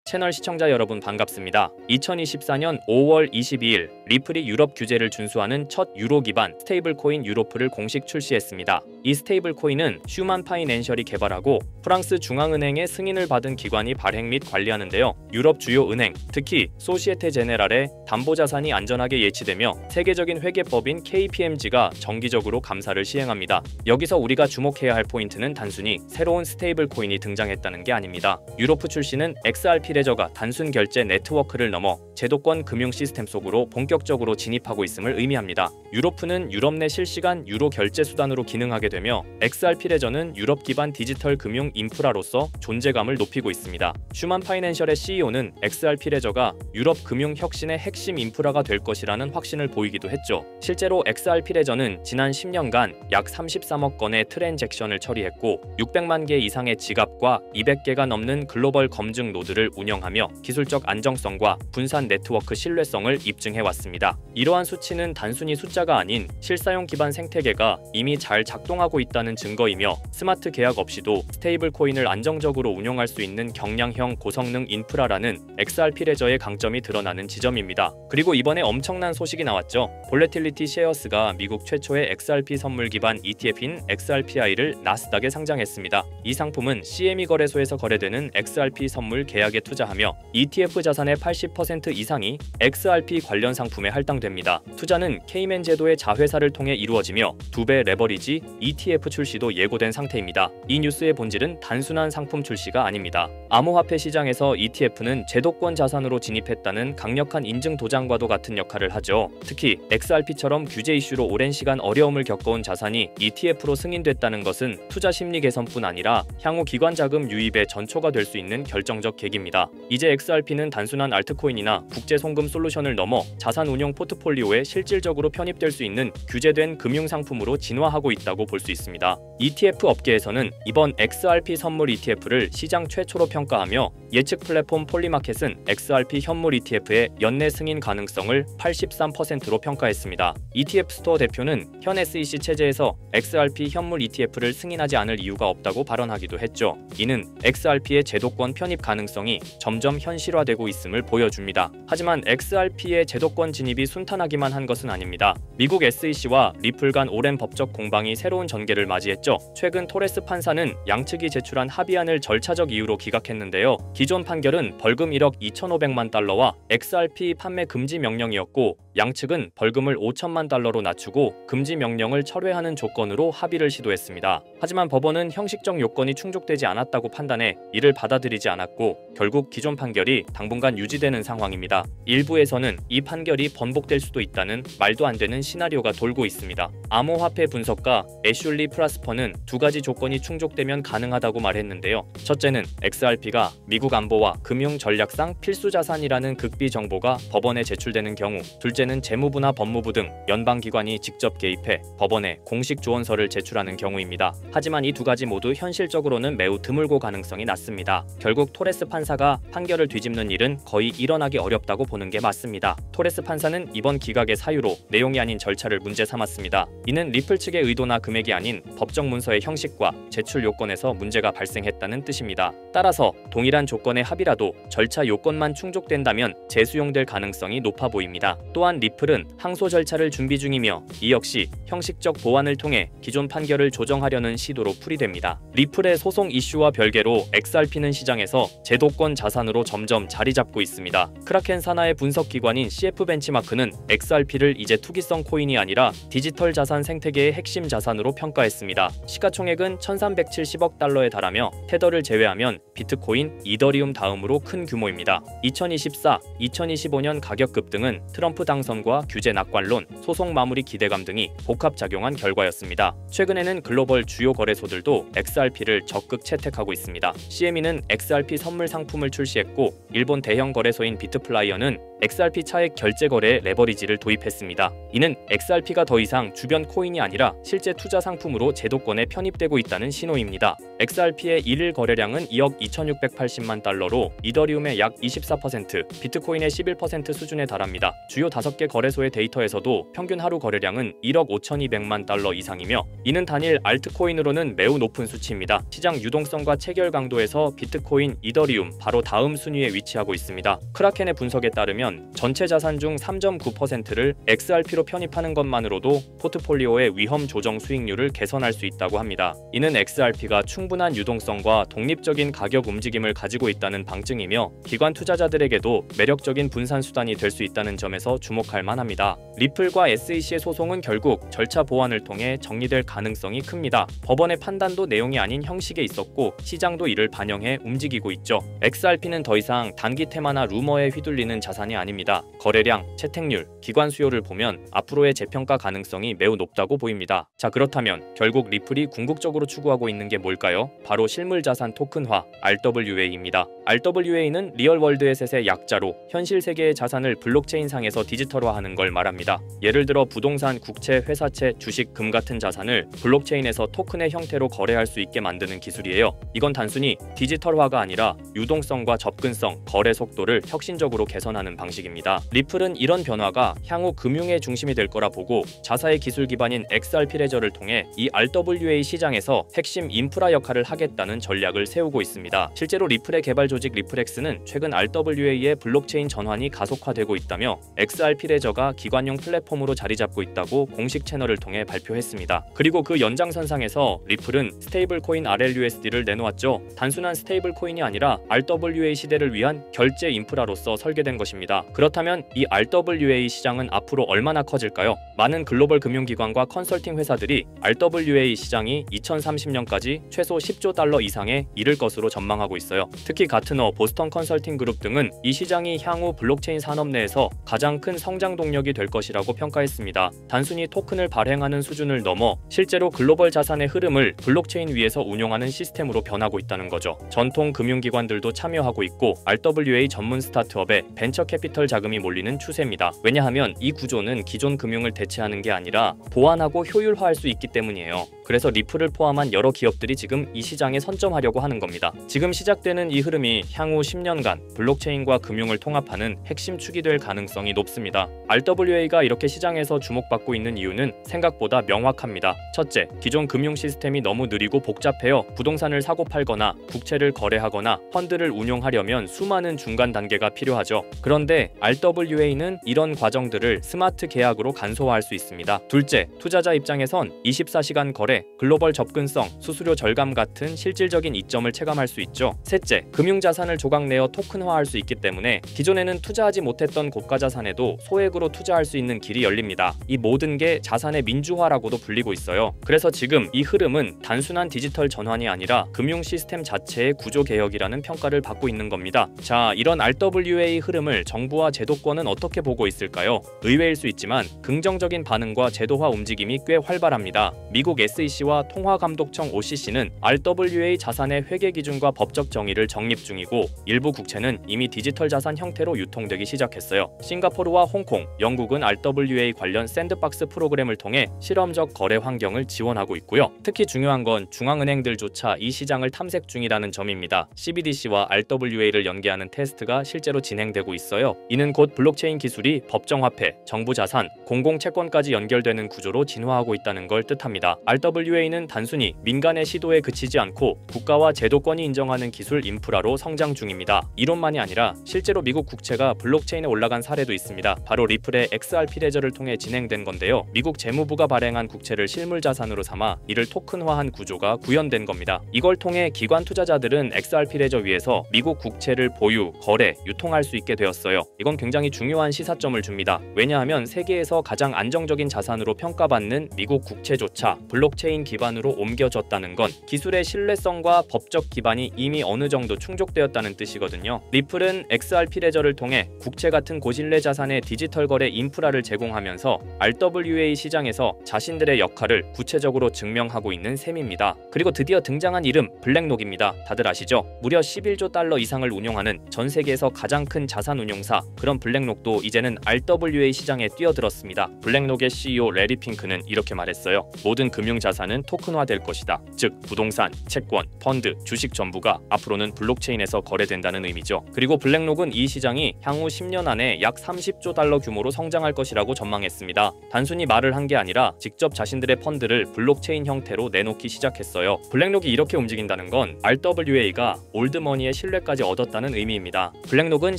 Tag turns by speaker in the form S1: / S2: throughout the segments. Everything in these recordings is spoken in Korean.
S1: 채널 시청자 여러분 반갑습니다. 2024년 5월 22일 리플이 유럽 규제를 준수하는 첫 유로 기반 스테이블코인 유로프를 공식 출시했습니다. 이 스테이블코인은 슈만 파이낸셜이 개발하고 프랑스 중앙은행의 승인을 받은 기관이 발행 및 관리하는데요. 유럽 주요 은행, 특히 소시에테 제네랄의 담보자산이 안전하게 예치되며 세계적인 회계법인 KPMG가 정기적으로 감사를 시행합니다. 여기서 우리가 주목해야 할 포인트는 단순히 새로운 스테이블코인이 등장했다는 게 아닙니다. 유로프 출시는 XRP 레저가 단순 결제 네트워크를 넘어 제도권 금융 시스템 속으로 본격적으로 진입하고 있음을 의미합니다. 유로프는 유럽 내 실시간 유로 결제 수단으로 기능하게 되며 XRP 레저는 유럽 기반 디지털 금융 인프라로서 존재감을 높이고 있습니다. 슈만 파이낸셜의 CEO는 XRP 레저가 유럽 금융 혁신의 핵심 인프라가 될 것이라는 확신을 보이기도 했죠. 실제로 XRP 레저는 지난 10년간 약 33억 건의 트랜잭션을 처리했고 600만 개 이상의 지갑과 200개가 넘는 글로벌 검증 노드를 운영하며 기술적 안정성과 분산 네트워크 신뢰성을 입증해왔습니다. 이러한 수치는 단순히 숫자가 아닌 실사용 기반 생태계가 이미 잘 작동하고 있다는 증거이며 스마트 계약 없이도 스테이블 코인을 안정적으로 운용할 수 있는 경량형 고성능 인프라라는 XRP 레저의 강점이 드러나는 지점입니다. 그리고 이번에 엄청난 소식이 나왔죠. 볼레틸리티 셰어스가 미국 최초의 XRP 선물 기반 ETF인 XRPI를 나스닥에 상장했습니다. 이 상품은 CME 거래소에서 거래되는 XRP 선물 계약에 투자하며 ETF 자산의 80% 이상이 XRP 관련 상품에 할당됩니다. 투자는 케이맨 제도의 자회사를 통해 이루어지며 2배 레버리지 ETF 출시도 예고된 상태입니다. 이 뉴스의 본질은 단순한 상품 출시가 아닙니다. 암호화폐 시장에서 ETF는 제도권 자산으로 진입했다는 강력한 인증 도장과도 같은 역할을 하죠. 특히 XRP처럼 규제 이슈로 오랜 시간 어려움을 겪어온 자산이 ETF로 승인됐다는 것은 투자 심리 개선뿐 아니라 향후 기관 자금 유입의 전초가 될 수 있는 결정적 계기입니다. 이제 XRP는 단순한 알트코인이나 국제 송금 솔루션을 넘어 자산 운용 포트폴리오에 실질적으로 편입될 수 있는 규제된 금융 상품으로 진화하고 있다고 볼 수 있습니다. ETF 업계에서는 이번 XRP 선물 ETF를 시장 최초로 평가하며 예측 플랫폼 폴리마켓은 XRP 현물 ETF의 연내 승인 가능성을 83%로 평가했습니다. ETF 스토어 대표는 현 SEC 체제에서 XRP 현물 ETF를 승인하지 않을 이유가 없다고 발언하기도 했죠. 이는 XRP의 제도권 편입 가능성이 점점 현실화되고 있음을 보여줍니다. 하지만 XRP의 제도권 진입이 순탄하기만 한 것은 아닙니다. 미국 SEC와 리플 간 오랜 법적 공방이 새로운 전개를 맞이했죠. 최근 토레스 판사는 양측이 제출한 합의안을 절차적 이유로 기각했는데요. 기존 판결은 벌금 1억 2,500만 달러와 XRP 판매 금지 명령이었고 양측은 벌금을 5천만 달러로 낮추고 금지 명령을 철회하는 조건으로 합의를 시도했습니다. 하지만 법원은 형식적 요건이 충족되지 않았다고 판단해 이를 받아들이지 않았고 결국 기존 판결이 당분간 유지되는 상황입니다. 일부에서는 이 판결이 번복될 수도 있다는 말도 안 되는 시나리오가 돌고 있습니다. 암호화폐 분석가 애슐리 프라스퍼는 두 가지 조건이 충족되면 가능하다고 말했는데요. 첫째는 XRP가 미국 안보와 금융 전략상 필수 자산이라는 극비 정보가 법원에 제출되는 경우, 둘째는 재무부나 법무부 등 연방기관이 직접 개입해 법원에 공식 조언서를 제출하는 경우입니다. 하지만 이 두 가지 모두 현실적으로는 매우 드물고 가능성이 낮습니다. 결국 토레스 판사가 판결을 뒤집는 일은 거의 일어나기 어렵다고 보는 게 맞습니다. 토레스 판사는 이번 기각의 사유로 내용이 아닌 절차를 문제 삼았습니다. 이는 리플 측의 의도나 금액이 아닌 법적 문서의 형식과 제출 요건에서 문제가 발생했다는 뜻입니다. 따라서 동일한 조건의 합의라도 절차 요건만 충족된다면 재수용될 가능성이 높아 보입니다. 또한 리플은 항소 절차를 준비 중이며 이 역시 형식적 보완을 통해 기존 판결을 조정하려는 시도로 풀이됩니다. 리플의 소송 이슈와 별개로 XRP는 시장에서 제도권 자산으로 점점 자리 잡고 있습니다. 크라켄 산하의 분석기관인 CF 벤치마크는 XRP를 이제 투기성 코인이 아니라 디지털 자산 생태계의 핵심 자산으로 평가했습니다. 시가총액은 1,370억 달러에 달하며 테더를 제외하면 비트코인, 이더리움 다음으로 큰 규모입니다. 2024, 2025년 가격 급등은 트럼프 당선과 규제 낙관론, 소송 마무리 기대감 등이 복합작용한 결과였습니다. 최근에는 글로벌 주요 거래소들도 XRP를 적극 채택하고 있습니다. CME는 XRP 선물 상품을 출시했고 일본 대형 거래소인 비트플라이어는 XRP 차액 결제 거래에 레버리지를 도입했습니다. 이는 XRP가 더 이상 주변 코인이 아니라 실제 투자 상품으로 제도권에 편입되고 있다는 신호입니다. XRP의 일일 거래량은 2억 2,680만 달러로 이더리움의 약 24%, 비트코인의 11% 수준에 달합니다. 주요 5 5개 거래소의 데이터에서도 평균 하루 거래량은 1억 5,200만 달러 이상이며 이는 단일 알트코인으로는 매우 높은 수치입니다. 시장 유동성과 체결 강도에서 비트코인, 이더리움 바로 다음 순위에 위치하고 있습니다. 크라켄의 분석에 따르면 전체 자산 중 3.9%를 XRP로 편입하는 것만으로도 포트폴리오의 위험 조정 수익률을 개선할 수 있다고 합니다. 이는 XRP가 충분한 유동성과 독립적인 가격 움직임을 가지고 있다는 방증이며 기관 투자자들에게도 매력적인 분산 수단이 될 수 있다는 점에서 주목할 만합니다. 리플과 SEC의 소송은 결국 절차 보완을 통해 정리될 가능성이 큽니다. 법원의 판단도 내용이 아닌 형식에 있었고 시장도 이를 반영해 움직이고 있죠. XRP는 더 이상 단기 테마나 루머에 휘둘리는 자산이 아닙니다. 거래량, 채택률, 기관 수요를 보면 앞으로의 재평가 가능성이 매우 높다고 보입니다. 자, 그렇다면 결국 리플이 궁극적으로 추구하고 있는 게 뭘까요? 바로 실물자산 토큰화, RWA입니다. RWA는 리얼월드 에셋의 약자로 현실 세계의 자산을 블록체인상에서 디지털화하는 걸 말합니다. 예를 들어 부동산, 국채, 회사채, 주식, 금 같은 자산을 블록체인에서 토큰의 형태로 거래할 수 있게 만드는 기술이에요. 이건 단순히 디지털화가 아니라 유동성과 접근성, 거래 속도를 혁신적으로 개선하는 방식입니다. 리플은 이런 변화가 향후 금융의 중심이 될 거라 보고 자사의 기술 기반인 XRP 레저를 통해 이 RWA 시장에서 핵심 인프라 역할을 하겠다는 전략을 세우고 있습니다. 실제로 리플의 개발 조직 리플엑스는 최근 RWA의 블록체인 전환이 가속화되고 있다며 XRP 레저가 기관용 플랫폼으로 자리 잡고 있다고 공식 채널을 통해 발표했습니다. 그리고 그 연장선상에서 리플은 스테이블 코인 RLUSD를 내놓았죠. 단순한 스테이블 코인이 아니라 RWA 시대를 위한 결제 인프라로서 설계된 것입니다. 그렇다면 이 RWA 시장은 앞으로 얼마나 커질까요? 많은 글로벌 금융기관과 컨설팅 회사들이 RWA 시장이 2030년까지 최소 10조 달러 이상에 이를 것으로 전망하고 있어요. 특히 가트너, 보스턴 컨설팅 그룹 등은 이 시장이 향후 블록체인 산업 내에서 가장 큰 성장 동력이 될 것이라고 평가했습니다. 단순히 토큰을 발행하는 수준을 넘어 실제로 글로벌 자산의 흐름을 블록체인 위에서 운용하는 시스템으로 변하고 있다는 거죠. 전통 금융기관들도 참여하고 있고 RWA 전문 스타트업에 벤처 캐피털 자금이 몰리는 추세입니다. 왜냐하면 이 구조는 기존 금융을 대체하는 게 아니라 보완하고 효율화할 수 있기 때문이에요. 그래서 리플을 포함한 여러 기업들이 지금 이 시장에 선점하려고 하는 겁니다. 지금 시작되는 이 흐름이 향후 10년간 블록체인과 금융을 통합하는 핵심 축이 될 가능성이 높습니다. RWA가 이렇게 시장에서 주목받고 있는 이유는 생각보다 명확합니다. 첫째, 기존 금융 시스템이 너무 느리고 복잡해요. 부동산을 사고 팔거나 국채를 거래하거나 펀드를 운용하려면 수많은 중간 단계가 필요하죠. 그런데 RWA는 이런 과정들을 스마트 계약으로 간소화할 수 있습니다. 둘째, 투자자 입장에선 24시간 거래, 글로벌 접근성, 수수료 절감 같은 실질적인 이점을 체감할 수 있죠. 셋째, 금융자산을 조각내어 토큰화할 수 있기 때문에 기존에는 투자하지 못했던 고가 자산에도 소액으로 투자할 수 있는 길이 열립니다. 이 모든 게 자산의 민주화라고도 불리고 있어요. 그래서 지금 이 흐름은 단순한 디지털 전환이 아니라 금융 시스템 자체의 구조 개혁이라는 평가를 받고 있는 겁니다. 자, 이런 RWA 흐름을 정부와 제도권은 어떻게 보고 있을까요? 의외일 수 있지만 긍정적인 반응과 제도화 움직임이 꽤 활발합니다. 미국 SEC와 통화감독청 OCC는 RWA 자산의 회계 기준과 법적 정의를 정립 중이고 일부 국채는 이미 디지털 자산 형태로 유통되기 시작했어요. 싱가포르와 홍콩, 영국은 RWA 관련 샌드박스 프로그램을 통해 실험적 거래 환경을 지원하고 있고요. 특히 중요한 건 중앙은행들조차 이 시장을 탐색 중이라는 점입니다. CBDC와 RWA를 연계하는 테스트가 실제로 진행되고 있어요. 이는 곧 블록체인 기술이 법정화폐, 정부 자산, 공공채권까지 연결되는 구조로 진화하고 있다는 걸 뜻합니다. RWA는 단순히 민간의 시도에 그치지 않고 국가와 제도권이 인정하는 기술 인프라로 성장 중입니다. 이론만이 아니라 실제로 미국 국채가 블록체인에 올라간 사례도 있습니다. 바로 리플의 XRP 레저를 통해 진행된 건데요. 미국 재무부가 발행한 국채를 실물 자산으로 삼아 이를 토큰화한 구조가 구현된 겁니다. 이걸 통해 기관 투자자들은 XRP 레저 위에서 미국 국채를 보유, 거래, 유통할 수 있게 되었어요. 이건 굉장히 중요한 시사점을 줍니다. 왜냐하면 세계에서 가장 안정적인 자산으로 평가받는 미국 국채조차 블록체인 기반으로 옮겨졌다는 건 기술의 신뢰성과 법적 기반이 이미 어느 정도 충족되었다는 뜻이거든요. 리플은 XRP 레저를 통해 국채 같은 고신뢰 자산의 디지털 거래 인프라를 제공하면서 RWA 시장에서 자신들의 역할을 구체적으로 증명하고 있는 셈입니다. 그리고 드디어 등장한 이름 블랙록입니다. 다들 아시죠? 무려 11조 달러 이상을 운용하는 전 세계에서 가장 큰 자산 운용사, 그런 블랙록도 이제는 RWA 시장에 뛰어들었습니다. 블랙록의 CEO 레리 핑크는 이렇게 말했어요. 모든 금융 자산은 토큰화될 것이다. 즉 부동산, 채권, 펀드, 주식 전부가 앞으로는 블록체인에서 거래된다는 의미죠. 그리고 블랙록은 이 시장이 향후 10년 안에 약 30조 달러 규모로 성장할 것이라고 전망했습니다. 단순히 말을 한 게 아니라 직접 자신들의 펀드를 블록체인 형태로 내놓기 시작했어요. 블랙록이 이렇게 움직인다는 건 RWA가 올드머니의 신뢰까지 얻었다는 의미입니다. 블랙록은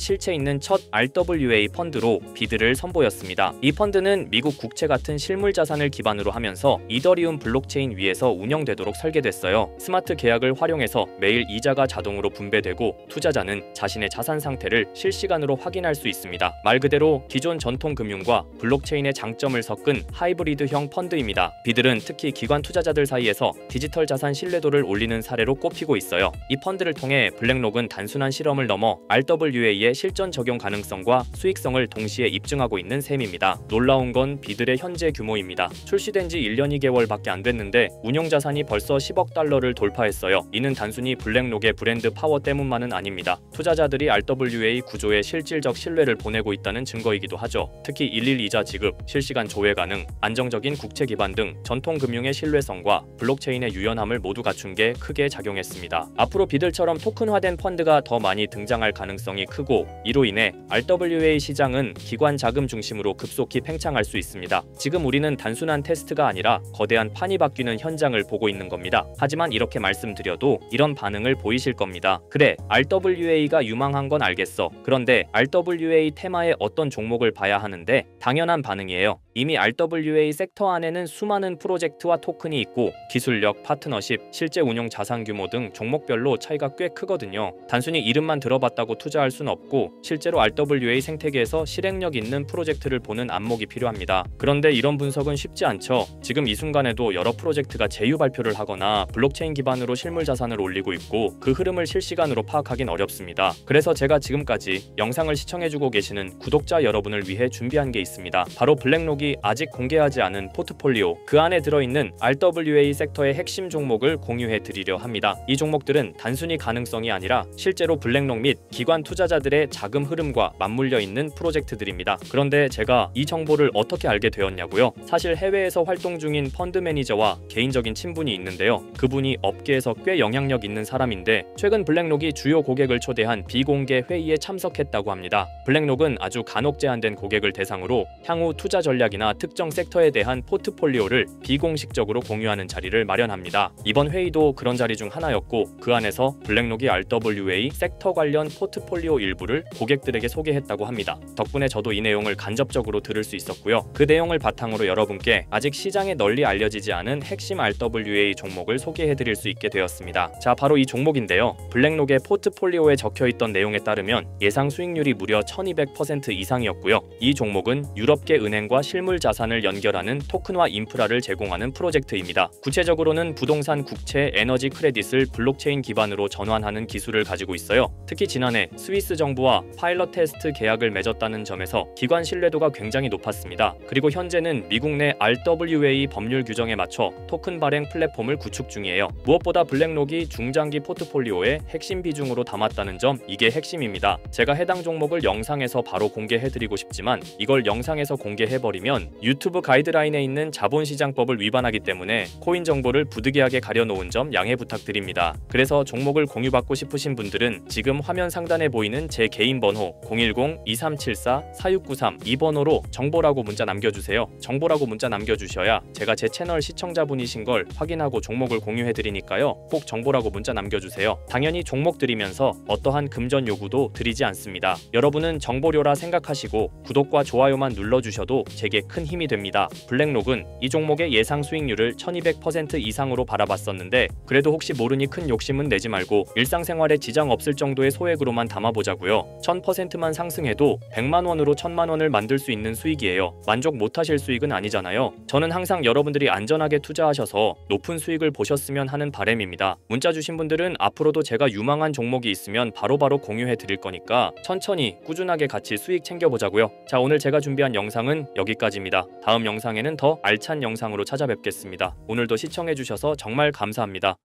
S1: 실체 있는 첫 RWA 펀드로 비드를 선보였습니다. 이 펀드는 미국 국채 같은 실물 자산을 기반으로 하면서 이더리움 블록체인 위에서 운영되도록 설계됐어요. 스마트 계약을 활용해서 매일 이자가 자동으로 분배되고 투자자는 자신의 자산 상태를 실시간으로 확인할 수 있습니다. 말 그대로 기존 전통 금융과 블록체인의 장점을 섞은 하이브리드형 펀드입니다. 비들은 특히 기관 투자자들 사이에서 디지털 자산 신뢰도를 올리는 사례로 꼽히고 있어요. 이 펀드를 통해 블랙록은 단순한 실험을 넘어 RWA의 실전 적용 가능성과 수익성을 동시에 입증하고 있는 셈입니다. 놀라운 건 비들의 현재 규모입니다. 출시된 지 1년 2개월밖에 안 됐는데 운용 자산이 벌써 10억 달러를 돌파했어요. 이는 단순히 블랙록의 브랜드 파워 때문만은 아닙니다. 투자자들이 RWA 구조에 실질적 신뢰를 보내고 있다는 증거이기도 하죠. 특히 일일 이자 지급, 실시간 조회 가능, 안정적인 국채 기반 등 전통 금융의 신뢰성과 블록체인의 유연함을 모두 갖춘 게 크게 작용했습니다. 앞으로 비들처럼 토큰화된 펀드가 더 많이 등장할 가능성이 크고 이로 인해 RWA 시장은 기관 자금 중심으로 급속히 팽창할 수 있습니다. 지금 우리는 단순한 테스트가 아니라 거대한 판이 바뀌는 현장을 보고 있는 겁니다. 하지만 이렇게 말씀드려도 이런 반응을 보이실 겁니다. 그래, RWA가 유망한 건 알겠어. 그런데 RWA 테마의 어떤 종목을 봐야 하는데 당연한 반응이에요. 이미 RWA 섹터 안에는 수많은 프로젝트와 토큰이 있고 기술력, 파트너십, 실제 운용 자산 규모 등 종목별로 차이가 꽤 크거든요. 단순히 이름만 들어봤다고 투자할 순 없고 실제로 RWA 생태계에서 실행력 있는 프로젝트를 보는 안목이 필요합니다. 그런데 이런 분석은 쉽지 않죠. 지금 이 순간에도 여러 프로젝트가 제휴 발표를 하거나 블록체인 기반으로 실물 자산을 올리고 있고 그 흐름을 실시간으로 파악하긴 어렵습니다. 그래서 제가 지금까지 영상을 시청해주고 계시는 구독자 여러분을 위해 준비한 게 있습니다. 바로 블랙록이 아직 공개하지 않은 포트폴리오, 그 안에 들어있는 RWA 섹터의 핵심 종목을 공유해 드리려 합니다. 이 종목들은 단순히 가능성이 아니라 실제로 블랙록 및 기관 투자자들의 자금 흐름과 맞물려 있는 프로젝트들입니다. 그런데 제가 이 정보를 어떻게 알게 되었냐고요? 사실 해외에서 활동 중인 펀드 매니저와 개인적인 친분이 있는데요. 그분이 업계에서 꽤 영향력 있는 사람인데 최근 블랙록이 주요 고객을 초대한 비공개 회의에 참석했다고 합니다. 블랙록은 아주 간혹 제한된 고객을 대상으로 향후 투자 전략이나 특정 섹터에 대한 포트폴리오를 비공식적으로 공유하는 자리를 마련합니다. 이번 회의도 그런 자리 중 하나였고 그 안에서 블랙록이 RWA 섹터 관련 포트폴리오 일부를 고객들에게 소개했다고 합니다. 덕분에 저도 이 내용을 간접적으로 들을 수 있었고요. 그 내용을 바탕으로 여러분께 아직 시장에 널리 알려지지 않은 핵심 RWA 종목을 소개해드릴 수 있게 되었습니다. 자, 바로 이 종목인데요. 블랙록의 포트폴리오에 적혀있던 내용에 따르면 예상 수익률이 무려 1200% 이상이었고요. 이 종목은 유럽계 은행과 실물 자산을 연결하는 토큰화 인프라를 제공하는 프로젝트입니다. 구체적으로는 부동산, 국채, 에너지 크레딧을 블록체인 기반으로 전환하는 기술을 가지고 있어요. 특히 지난해 스위스 정부와 파일럿 테스트 계약을 맺었다는 점에서 기관 신뢰도가 굉장히 높았습니다. 그리고 현재는 미국 내 RWA 법률 규정에 맞춰 토큰 발행 플랫폼을 구축 중이에요. 무엇보다 블랙록이 중장기 포트폴리오의 핵심 비중으로 담았다는 점, 이게 핵심입니다. 제가 해당 종목을 영상에서 바로 공개해드리고 싶지만 이걸 영상에서 공개해버리면 유튜브 가이드라인에 있는 자본시장법을 위반하기 때문에 코인 정보를 부득이하게 가려놓은 점 양해 부탁드립니다. 그래서 종목을 공유받고 싶으신 분들은 지금 화면 상단에 보이는 제 개인 번호 010-2374-4693 이 번호로 정보라고 문자 남겨주세요. 정보라고 문자 남겨주셔야 제가 제 채널 시청자분이신 걸 확인하고 종목을 공유해드리니까요. 꼭 정보라고 문자 남겨주세요. 당연히 종목 드리면서 어떠한 금전 요구도 드리지 않습니다. 여러분은 정보료라 생각하시고 구독과 좋아요만 눌러주셔도 제게 큰 힘이 됩니다. 블랙록은 이 종목의 예상 수익률을 1200% 이상으로 바라봤었는데 그래도 혹시 모르니 큰 욕심은 내지 말고 일상생활에 지장 없을 정도의 소액으로만 담아보자고요. 1000%만 상승해도 100만원으로 1000만원을 만들 수 있는 수익이에요. 만족 못하실 수익은 아니잖아요. 저는 항상 여러분들이 안전하게 투자하셔서 높은 수익을 보셨으면 하는 바람입니다. 문자 주신 분들은 앞으로도 제가 유망한 종목이 있으면 바로바로 공유해 드릴 거니까 천천히 꾸준하게 같이 수익 챙겨보자고요. 자, 오늘 제가 준비한 영상은 여기까지입니다. 다음 영상에는 더 알찬 영상으로 찾아뵙겠습니다. 오늘도 시청해주셔서 정말 감사합니다.